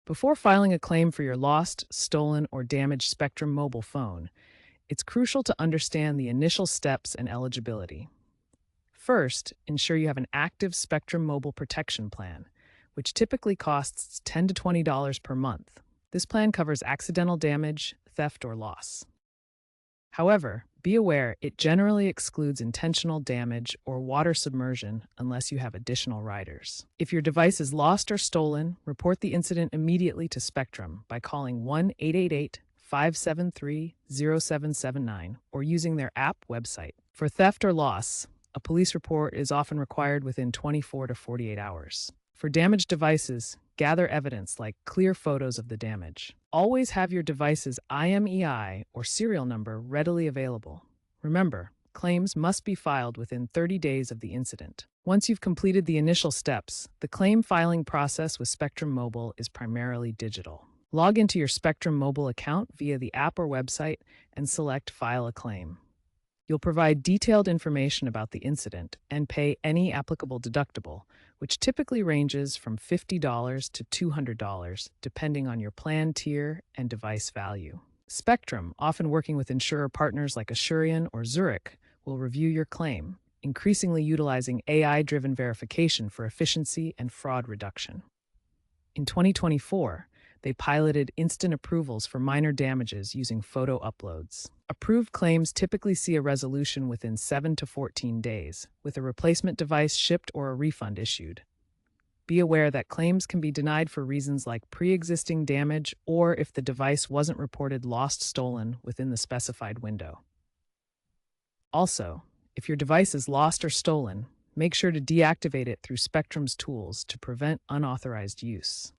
Before filing a claim for your lost, stolen, or damaged Spectrum mobile phone, it's crucial to understand the initial steps and eligibility. First, ensure you have an active Spectrum mobile protection plan, which typically costs $10 to $20 per month. This plan covers accidental damage, theft, or loss. However, be aware it generally excludes intentional damage or water submersion unless you have additional riders. If your device is lost or stolen, report the incident immediately to Spectrum by calling 1-888-573-0779 or using their app website. For theft or loss, a police report is often required within 24 to 48 hours. For damaged devices, gather evidence like clear photos of the damage. Always have your device's IMEI or serial number readily available. Remember, claims must be filed within 30 days of the incident. Once you've completed the initial steps, the claim filing process with Spectrum Mobile is primarily digital. Log into your Spectrum Mobile account via the app or website and select File a Claim. You'll provide detailed information about the incident and pay any applicable deductible, which typically ranges from $50 to $200, depending on your plan tier and device value. Spectrum, often working with insurer partners like Asurion or Zurich, will review your claim, increasingly utilizing AI-driven verification for efficiency and fraud reduction. In 2024, they piloted instant approvals for minor damages using photo uploads. Approved claims typically see a resolution within 7 to 14 days, with a replacement device shipped or a refund issued. Be aware that claims can be denied for reasons like pre-existing damage or if the device wasn't reported lost stolen within the specified window. Also, if your device is lost or stolen, make sure to deactivate it through Spectrum's tools to prevent unauthorized use.